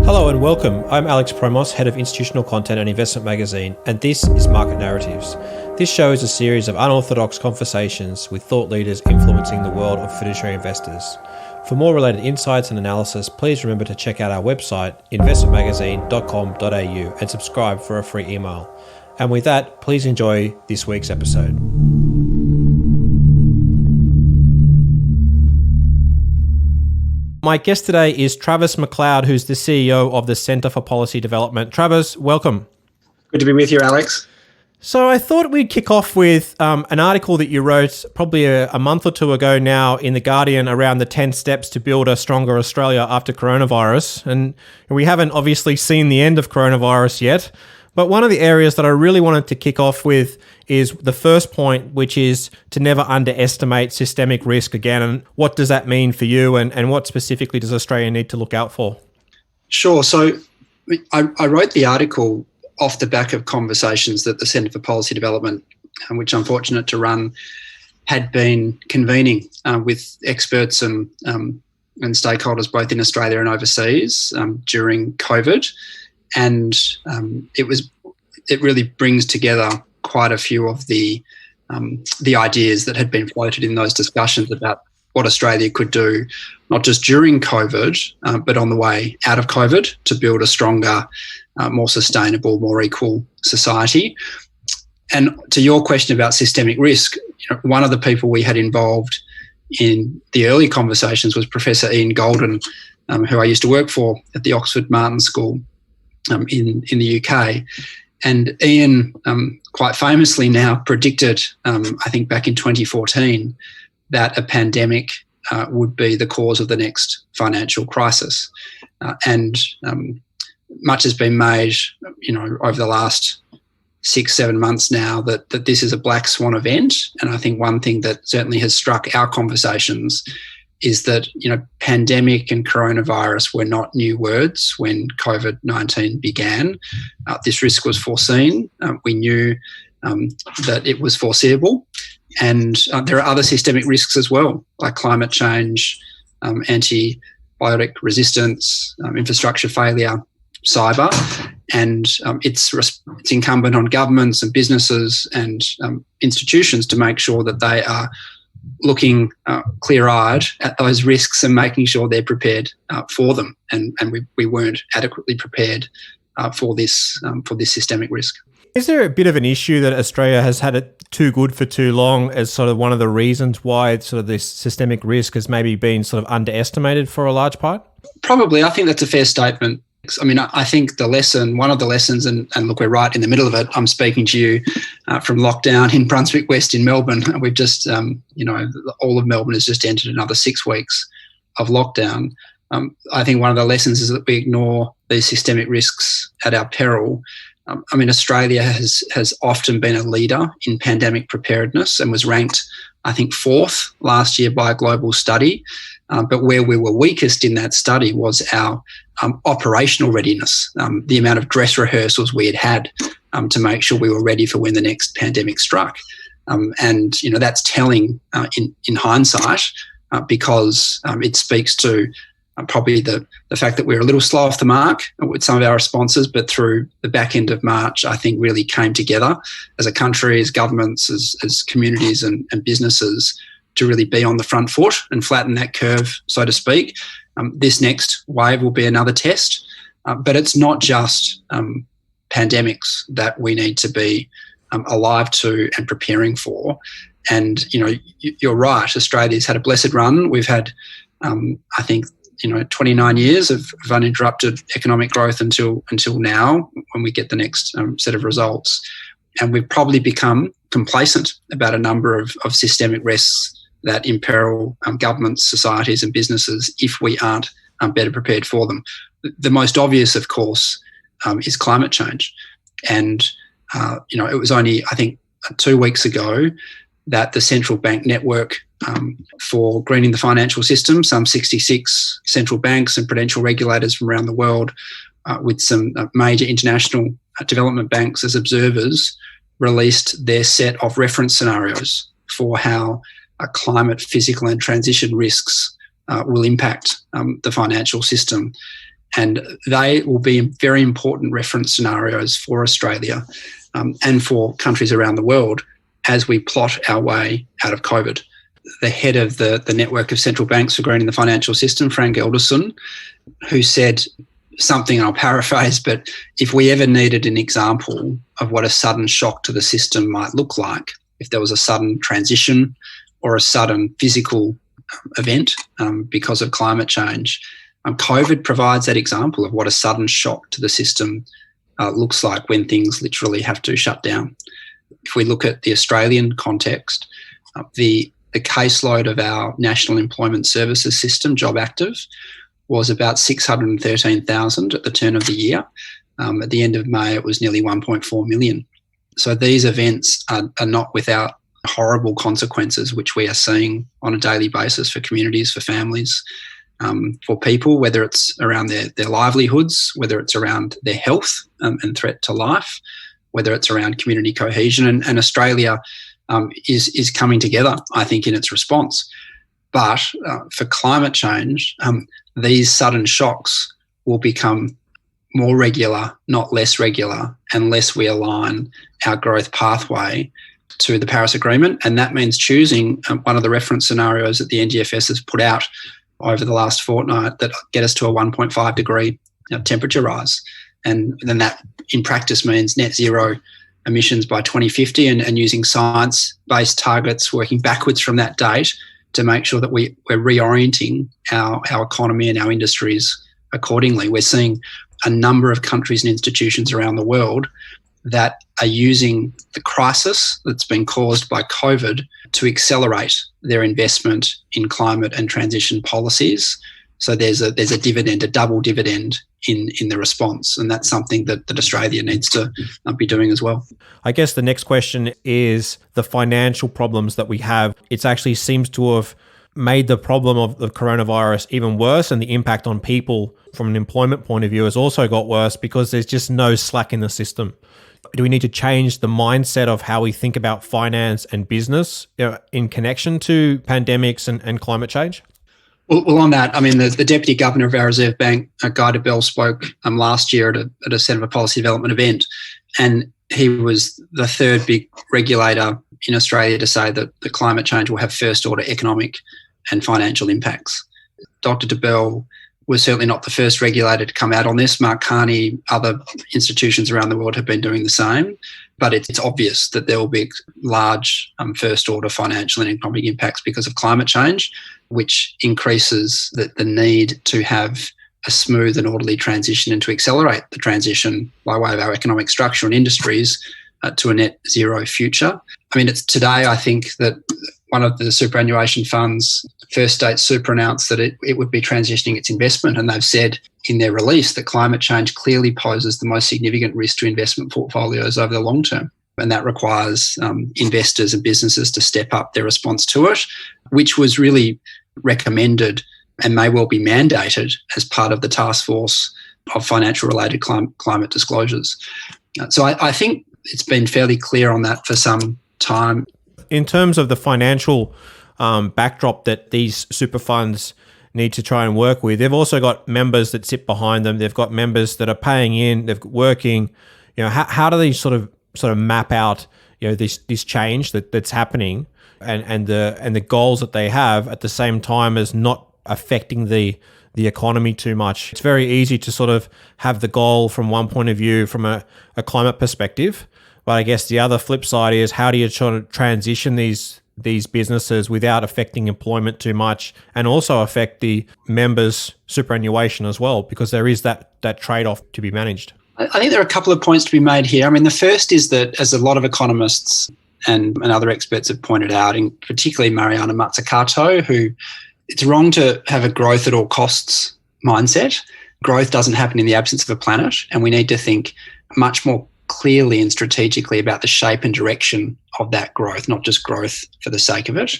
Hello and welcome. I'm Alex Proimos, Head of Institutional Content and Investment Magazine, and this is Market Narratives. This show is a series of unorthodox conversations with thought leaders influencing the world of fiduciary investors. For more related insights and analysis, please remember to check out our website, investmentmagazine.com.au, and subscribe for a free email. And with that, please enjoy this week's episode. My guest today is Travers McLeod, who's the CEO of the Centre for Policy Development. Travers, welcome. Good to be with you, Alex. So I thought we'd kick off with an article that you wrote probably a month or two ago now in The Guardian around the 10 steps to build a stronger Australia after coronavirus. And we haven't obviously seen the end of coronavirus yet. But one of the areas that I really wanted to kick off with is the first point, which is to never underestimate systemic risk again. And what does that mean for you, and what specifically does Australia need to look out for? Sure. So I wrote the article off the back of conversations that the Centre for Policy Development, which I'm fortunate to run, had been convening with experts and stakeholders both in Australia and overseas during COVID. And it really brings together quite a few of the ideas that had been floated in those discussions about what Australia could do, not just during COVID, but on the way out of COVID to build a stronger, more sustainable, more equal society. And to your question about systemic risk, one of the people we had involved in the early conversations was Professor Ian Golden, who I used to work for at the Oxford Martin School in the UK. And Ian quite famously now predicted, I think back in 2014, that a pandemic would be the cause of the next financial crisis. And much has been made, over the last 6-7 months now that this is a black swan event. And I think one thing that certainly has struck our conversations is that, pandemic and coronavirus were not new words when COVID-19 began. This risk was foreseen. We knew that it was foreseeable. And there are other systemic risks as well, like climate change, antibiotic resistance, infrastructure failure, cyber. And it's incumbent on governments and businesses and institutions to make sure that they are looking clear-eyed at those risks and making sure they're prepared for them. And we weren't adequately prepared for this systemic risk. Is there a bit of an issue that Australia has had it too good for too long as sort of one of the reasons why sort of this systemic risk has maybe been sort of underestimated for a large part? Probably. I think that's a fair statement. I mean, I think one of the lessons, and look, we're right in the middle of it. I'm speaking to you from lockdown in Brunswick West in Melbourne. We've just, all of Melbourne has just entered another 6 weeks of lockdown. I think one of the lessons is that we ignore these systemic risks at our peril. Australia has often been a leader in pandemic preparedness and was ranked, I think, 4th last year by a global study. But where we were weakest in that study was our operational readiness, the amount of dress rehearsals we had to make sure we were ready for when the next pandemic struck. And that's telling in hindsight because it speaks to probably the fact that we're a little slow off the mark with some of our responses, but through the back end of March, I think really came together as a country, as governments, as communities and businesses to really be on the front foot and flatten that curve, so to speak. This next wave will be another test, but it's not just pandemics that we need to be alive to and preparing for. And, you're right, Australia's had a blessed run. We've had, 29 years of uninterrupted economic growth until now when we get the next set of results. And we've probably become complacent about a number of systemic risks that imperil governments, societies and businesses if we aren't better prepared for them. The most obvious, of course, is climate change. And, it was only, I think, 2 weeks ago that the central bank network for greening the financial system, some 66 central banks and prudential regulators from around the world with some major international development banks as observers, released their set of reference scenarios for how climate, physical and transition risks will impact the financial system. And they will be very important reference scenarios for Australia and for countries around the world as we plot our way out of COVID. The head of the network of central banks for greening the financial system, Frank Elderson, who said something, I'll paraphrase, but if we ever needed an example of what a sudden shock to the system might look like, if there was a sudden transition or a sudden physical event because of climate change, COVID provides that example of what a sudden shock to the system looks like when things literally have to shut down. If we look at the Australian context, the caseload of our National Employment Services System, Job Active, was about 613,000 at the turn of the year. At the end of May, it was nearly 1.4 million. So these events are not without horrible consequences, which we are seeing on a daily basis for communities, for families, for people, whether it's around their livelihoods, whether it's around their health and threat to life, whether it's around community cohesion. And Australia is coming together, I think, in its response. But for climate change, these sudden shocks will become more regular, not less regular, unless we align our growth pathway to the Paris Agreement. And that means choosing one of the reference scenarios that the NGFS has put out over the last fortnight that get us to a 1.5 degree temperature rise. And then that in practice means net zero emissions by 2050 and using science-based targets, working backwards from that date to make sure that we're reorienting our economy and our industries accordingly. We're seeing a number of countries and institutions around the world that are using the crisis that's been caused by COVID to accelerate their investment in climate and transition policies. So there's a dividend, a double dividend in the response, and that's something that Australia needs to be doing as well. I guess the next question is the financial problems that we have. It actually seems to have made the problem of the coronavirus even worse, and the impact on people from an employment point of view has also got worse because there's just no slack in the system. Do we need to change the mindset of how we think about finance and business in connection to pandemics and climate change? Well, on that, I mean, the Deputy Governor of our Reserve Bank, Guy Debelle, spoke last year at a Centre for Policy Development event, and he was the third big regulator in Australia to say that the climate change will have first-order economic and financial impacts. Dr. Debelle was certainly not the first regulator to come out on this. Mark Carney, other institutions around the world have been doing the same. But it's obvious that there will be large first-order financial and economic impacts because of climate change, which increases the need to have a smooth and orderly transition and to accelerate the transition by way of our economic structure and industries to a net zero future. I mean, it's today, I think, that one of the superannuation funds, First State Super, announced that it would be transitioning its investment, and they've said in their release that climate change clearly poses the most significant risk to investment portfolios over the long term. And that requires investors and businesses to step up their response to it, which was really recommended and may well be mandated as part of the task force of financial related climate disclosures. So I think it's been fairly clear on that for some time. In terms of the financial backdrop that these super funds need to try and work with, they've also got members that sit behind them. They've got members that are paying in, they're working. How do they sort of map out this change that's happening and the goals that they have at the same time as not affecting the economy too much? It's very easy to sort of have the goal from one point of view from a climate perspective, but I guess the other flip side is how do you try to transition these businesses without affecting employment too much and also affect the members' superannuation as well, because there is that trade-off to be managed. I think there are a couple of points to be made here. I mean, the first is that, as a lot of economists and other experts have pointed out, and particularly Mariana Mazzucato, who it's wrong to have a growth at all costs mindset. Growth doesn't happen in the absence of a planet, and we need to think much more clearly and strategically about the shape and direction of that growth, not just growth for the sake of it.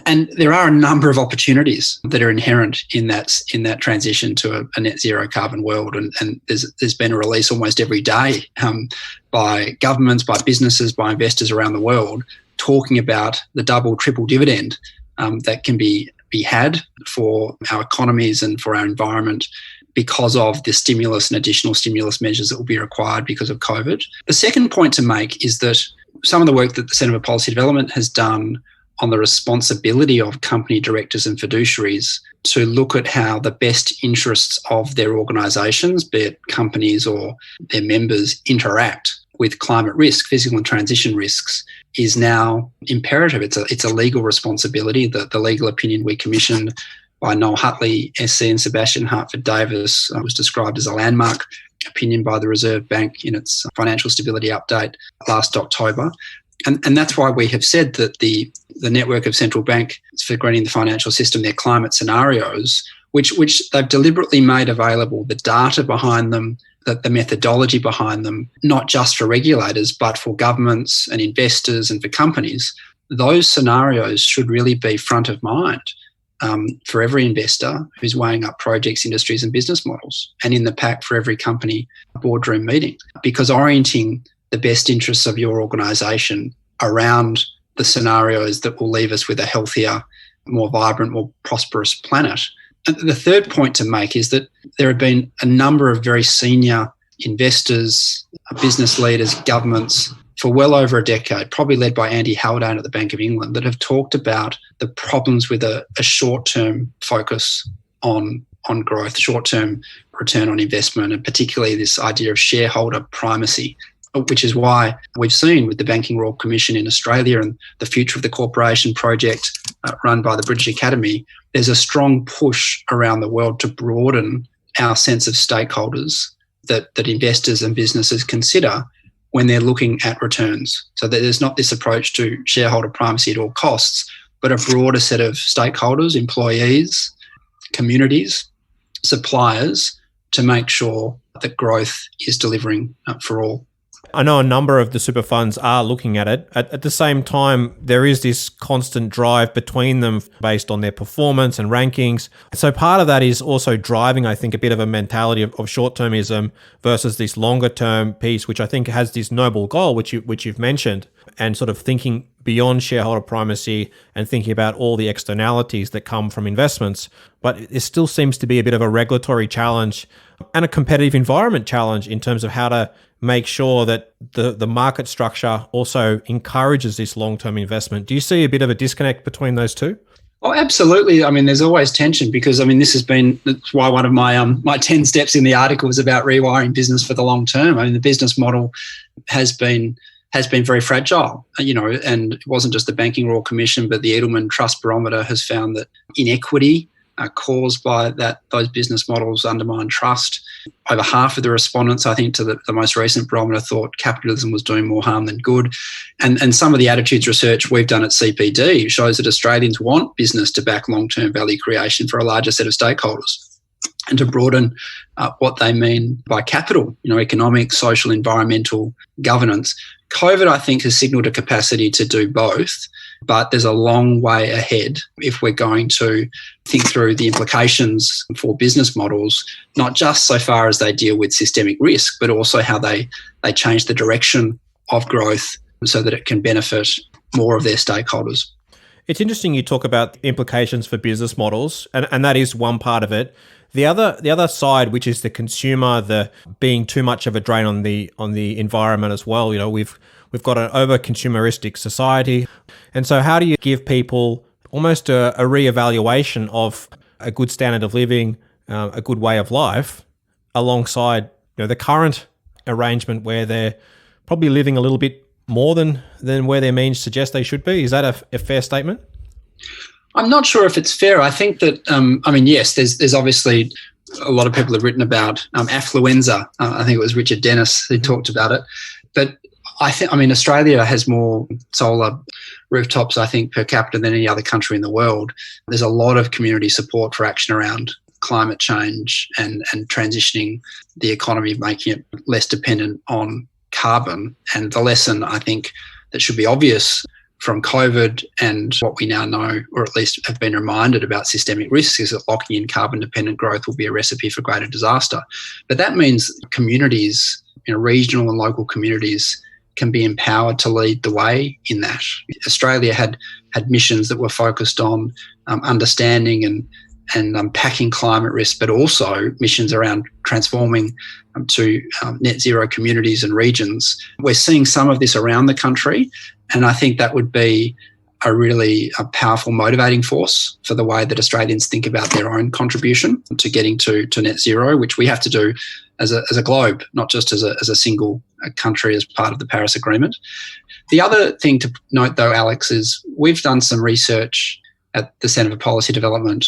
And there are a number of opportunities that are inherent in that transition to a net zero carbon world. And there's been a release almost every day by governments, by businesses, by investors around the world talking about the double, triple dividend that can be had for our economies and for our environment because of the stimulus and additional stimulus measures that will be required because of COVID. The second point to make is that some of the work that the Centre for Policy Development has done on the responsibility of company directors and fiduciaries to look at how the best interests of their organisations, be it companies or their members, interact with climate risk, physical and transition risks, is now imperative. It's a legal responsibility. The legal opinion we commissioned by Noel Hutley, SC, and Sebastian Hartford Davis was described as a landmark opinion by the Reserve Bank in its financial stability update last October. And that's why we have said that the network of central banks for greening the financial system, their climate scenarios, which they've deliberately made available, the data behind them, the methodology behind them, not just for regulators, but for governments and investors and for companies, those scenarios should really be front of mind for every investor who's weighing up projects, industries and business models, and in the pack for every company boardroom meeting, because orienting the best interests of your organisation around the scenarios that will leave us with a healthier, more vibrant, more prosperous planet. And the third point to make is that there have been a number of very senior investors, business leaders, governments for well over a decade, probably led by Andy Haldane at the Bank of England, that have talked about the problems with a short-term focus on growth, short-term return on investment, and particularly this idea of shareholder primacy, which is why we've seen with the Banking Royal Commission in Australia and the Future of the Corporation project run by the British Academy, there's a strong push around the world to broaden our sense of stakeholders that investors and businesses consider when they're looking at returns. So that there's not this approach to shareholder primacy at all costs, but a broader set of stakeholders, employees, communities, suppliers, to make sure that growth is delivering for all. I know a number of the super funds are looking at it. At the same time, there is this constant drive between them based on their performance and rankings. So part of that is also driving, I think, a bit of a mentality of short-termism versus this longer-term piece, which I think has this noble goal, which you've mentioned, and sort of thinking beyond shareholder primacy and thinking about all the externalities that come from investments. But it still seems to be a bit of a regulatory challenge and a competitive environment challenge in terms of how to make sure that the market structure also encourages this long-term investment. Do you see a bit of a disconnect between those two? Oh, absolutely. I mean, there's always tension because, I mean, that's why one of my 10 steps in the article was about rewiring business for the long term. I mean, the business model has been very fragile, and it wasn't just the Banking Royal Commission, but the Edelman Trust Barometer has found that inequity caused by those business models undermine trust. Over half of the respondents, I think, to the most recent barometer thought capitalism was doing more harm than good. And some of the attitudes research we've done at CPD shows that Australians want business to back long-term value creation for a larger set of stakeholders and to broaden what they mean by capital, economic, social, environmental, governance. COVID, I think, has signalled a capacity to do both, but there's a long way ahead if we're going to think through the implications for business models, not just so far as they deal with systemic risk, but also how they change the direction of growth so that it can benefit more of their stakeholders. It's interesting you talk about implications for business models, and that is one part of it. The other side, which is the consumer, the being too much of a drain on the environment as well. We've got an over-consumeristic society. And so how do you give people almost a reevaluation of a good standard of living, a good way of life, alongside the current arrangement where they're probably living a little bit more than where their means suggest they should be? Is that a fair statement? I'm not sure if it's fair. I think that, yes, there's obviously a lot of people have written about affluenza. I think it was Richard Dennis who talked about it. But Australia has more solar rooftops, I think, per capita than any other country in the world. There's a lot of community support for action around climate change and transitioning the economy, making it less dependent on carbon. And the lesson, I think, that should be obvious from COVID and what we now know, or at least have been reminded about systemic risks, is that locking in carbon-dependent growth will be a recipe for greater disaster. But that means communities, regional and local communities, can be empowered to lead the way in that. Australia had missions that were focused on understanding and unpacking climate risk, but also missions around transforming to net zero communities and regions. We're seeing some of this around the country, and I think that would be a powerful motivating force for the way that Australians think about their own contribution to getting to net zero, which we have to do as a globe, not just as a single country as part of the Paris Agreement. The other thing to note, though, Alex, is we've done some research at the Centre for Policy Development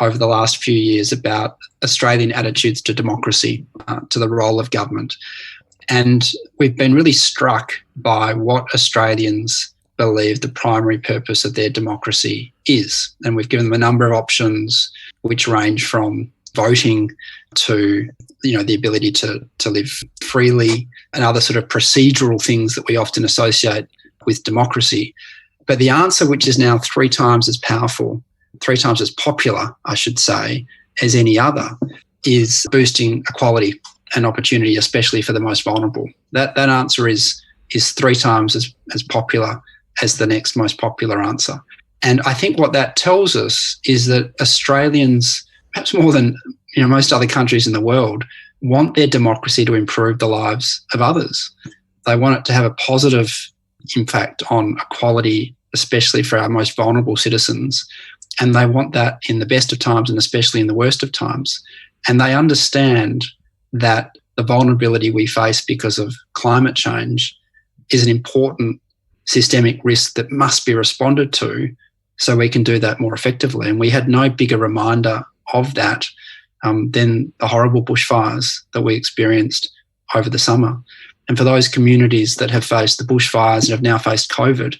over the last few years about Australian attitudes to democracy, to the role of government. And we've been really struck by what Australians believe the primary purpose of their democracy is. And we've given them a number of options which range from voting to the ability to live freely and other sort of procedural things that we often associate with democracy. But the answer, which is now 3 times as powerful, 3 times as popular, I should say, as any other, is boosting equality and opportunity, especially for the most vulnerable. That answer is 3 times as popular as the next most popular answer. And I think what that tells us is that Australians, perhaps more than most other countries in the world, want their democracy to improve the lives of others. They want it to have a positive impact on equality, especially for our most vulnerable citizens. And they want that in the best of times and especially in the worst of times. And they understand that the vulnerability we face because of climate change is an important systemic risk that must be responded to so we can do that more effectively. And we had no bigger reminder of that than the horrible bushfires that we experienced over the summer. And for those communities that have faced the bushfires and have now faced COVID,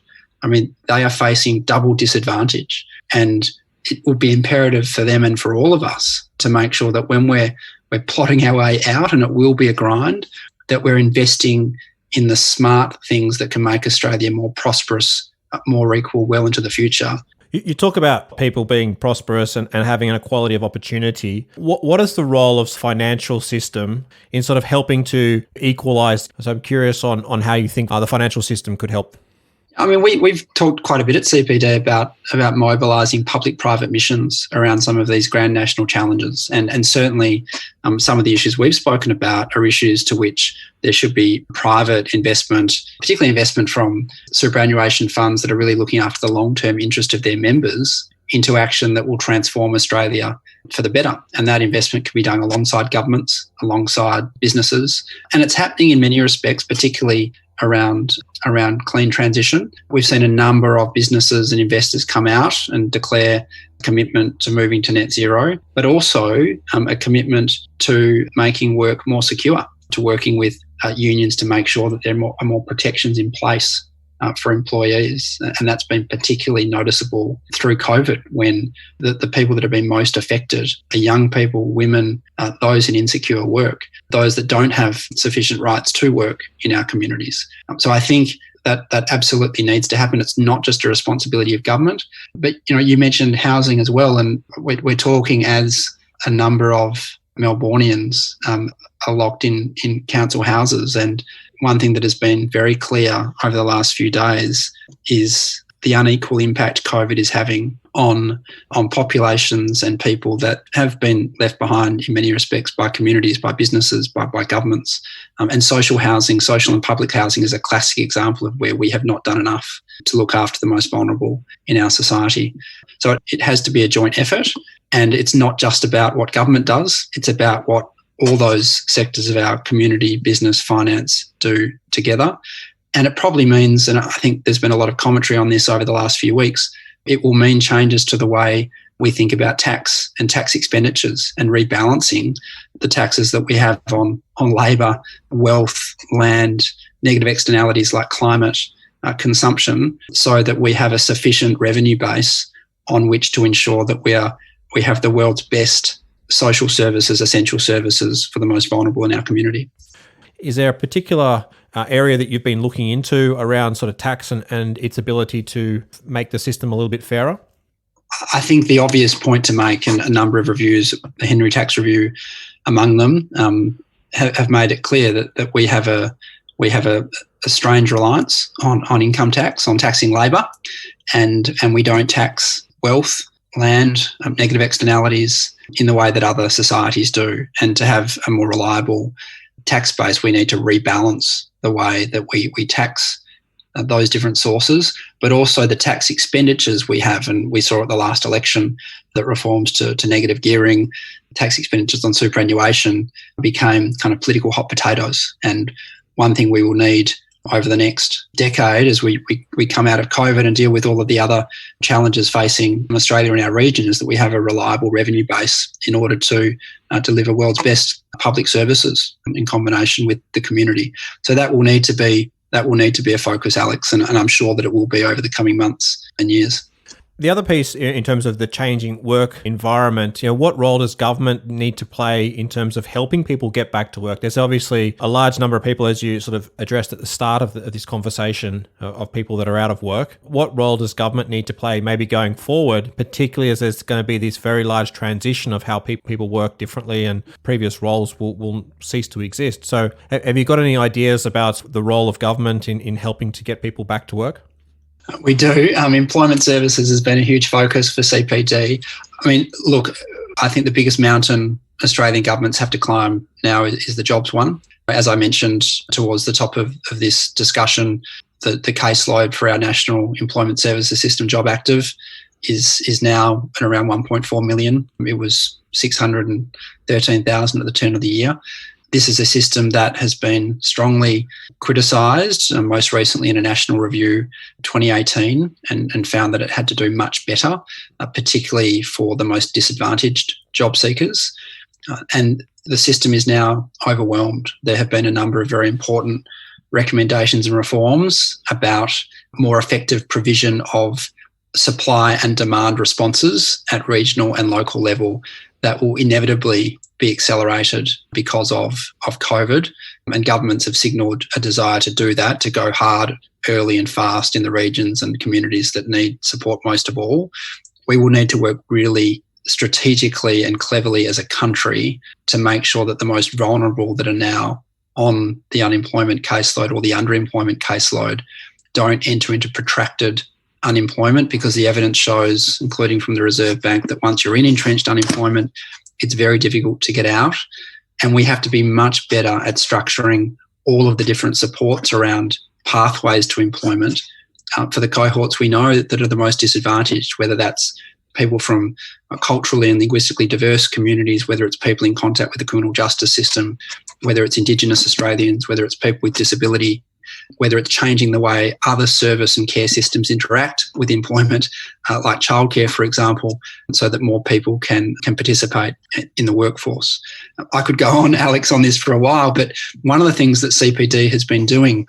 they are facing double disadvantage. And it would be imperative for them and for all of us to make sure that when we're plotting our way out, and it will be a grind, that we're investing in the smart things that can make Australia more prosperous, more equal, well into the future. You talk about people being prosperous and having an equality of opportunity. What is the role of financial system in sort of helping to equalise? So I'm curious on how you think the financial system could help. We've talked quite a bit at CPD about mobilising public-private missions around some of these grand national challenges. And certainly some of the issues we've spoken about are issues to which there should be private investment, particularly investment from superannuation funds that are really looking after the long-term interest of their members, into action that will transform Australia for the better. And that investment can be done alongside governments, alongside businesses. And it's happening in many respects, particularly around clean transition. We've seen a number of businesses and investors come out and declare commitment to moving to net zero, but also a commitment to making work more secure, to working with unions to make sure that there are more protections in place for employees. And that's been particularly noticeable through COVID, when the people that have been most affected are young people, women, those in insecure work, those that don't have sufficient rights to work in our communities. So I think that absolutely needs to happen. It's not just a responsibility of government, but you mentioned housing as well, and we're talking as a number of Melbournians are locked in council houses. And one thing that has been very clear over the last few days is the unequal impact COVID is having on populations and people that have been left behind in many respects by communities, by businesses, by governments. And social housing, social and public housing, is a classic example of where we have not done enough to look after the most vulnerable in our society. So it has to be a joint effort. And it's not just about what government does, it's about what all those sectors of our community, business, finance do together. And it probably means, and I think there's been a lot of commentary on this over the last few weeks, it will mean changes to the way we think about tax and tax expenditures and rebalancing the taxes that we have on labour, wealth, land, negative externalities like climate, consumption, so that we have a sufficient revenue base on which to ensure that we have the world's best social services, essential services for the most vulnerable in our community. Is there a particular area that you've been looking into around sort of tax and its ability to make the system a little bit fairer? I think the obvious point to make, and a number of reviews, the Henry Tax Review among them, have made it clear that we have a strange reliance on income tax, on taxing labour, and we don't tax wealth land negative externalities in the way that other societies do. And to have a more reliable tax base, we need to rebalance the way that we tax those different sources, but also the tax expenditures we have. And we saw at the last election that reforms to negative gearing, tax expenditures on superannuation became kind of political hot potatoes. And one thing we will need over the next decade as we come out of COVID and deal with all of the other challenges facing Australia and our region is that we have a reliable revenue base in order to deliver world's best public services in combination with the community. So that will need to be a focus, Alex, and I'm sure that it will be over the coming months and years. The other piece in terms of the changing work environment, what role does government need to play in terms of helping people get back to work? There's obviously a large number of people, as you sort of addressed at the start of this conversation, of people that are out of work. What role does government need to play maybe going forward, particularly as there's going to be this very large transition of how people work differently and previous roles will cease to exist? So have you got any ideas about the role of government in helping to get people back to work? We do. Employment services has been a huge focus for CPD. Look, I think the biggest mountain Australian governments have to climb now is the jobs one. As I mentioned towards the top of this discussion, the caseload for our National Employment Services System Job Active is now at around 1.4 million. It was 613,000 at the turn of the year. This is a system that has been strongly criticised, most recently in a national review 2018, and found that it had to do much better, particularly for the most disadvantaged job seekers. And the system is now overwhelmed. There have been a number of very important recommendations and reforms about more effective provision of supply and demand responses at regional and local level that will inevitably be accelerated because of COVID. And governments have signalled a desire to do that, to go hard, early and fast in the regions and communities that need support most of all. We will need to work really strategically and cleverly as a country to make sure that the most vulnerable that are now on the unemployment caseload or the underemployment caseload don't enter into protracted unemployment, because the evidence shows, including from the Reserve Bank, that once you're in entrenched unemployment, it's very difficult to get out. And we have to be much better at structuring all of the different supports around pathways to employment for the cohorts we know that are the most disadvantaged, whether that's people from culturally and linguistically diverse communities, whether it's people in contact with the criminal justice system, whether it's Indigenous Australians, whether it's people with disability, whether it's changing the way other service and care systems interact with employment, like childcare, for example, so that more people can participate in the workforce. I could go on, Alex, on this for a while, but one of the things that CPD has been doing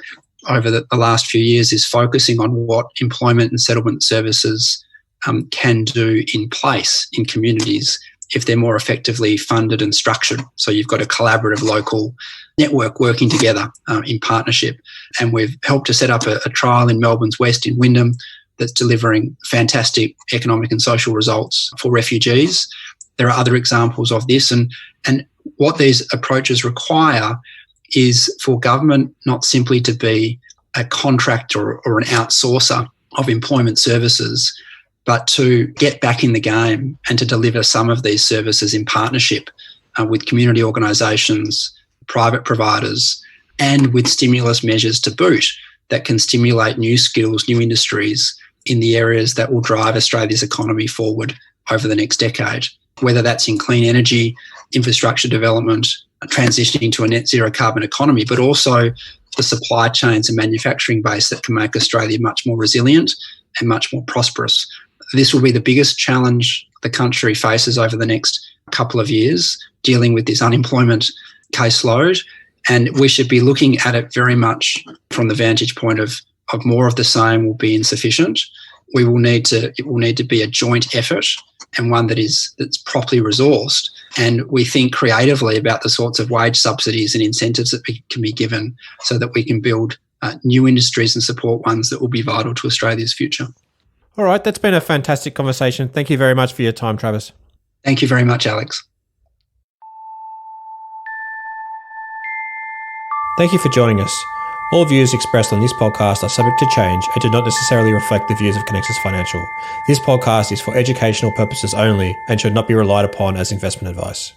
over the last few years is focusing on what employment and settlement services can do in place in communities if they're more effectively funded and structured. So you've got a collaborative local network working together in partnership. And we've helped to set up a trial in Melbourne's West in Wyndham that's delivering fantastic economic and social results for refugees. There are other examples of this. And what these approaches require is for government not simply to be a contractor or an outsourcer of employment services, but to get back in the game and to deliver some of these services in partnership with community organisations, private providers, and with stimulus measures to boot that can stimulate new skills, new industries in the areas that will drive Australia's economy forward over the next decade, whether that's in clean energy, infrastructure development, transitioning to a net zero carbon economy, but also the supply chains and manufacturing base that can make Australia much more resilient and much more prosperous. This will be the biggest challenge the country faces over the next couple of years, dealing with this unemployment caseload. And we should be looking at it very much from the vantage point of more of the same will be insufficient. It will need to be a joint effort, and one that's properly resourced. And we think creatively about the sorts of wage subsidies and incentives that can be given so that we can build new industries and support ones that will be vital to Australia's future. All right, that's been a fantastic conversation. Thank you very much for your time, Travis. Thank you very much, Alex. Thank you for joining us. All views expressed on this podcast are subject to change and do not necessarily reflect the views of Conexus Financial. This podcast is for educational purposes only and should not be relied upon as investment advice.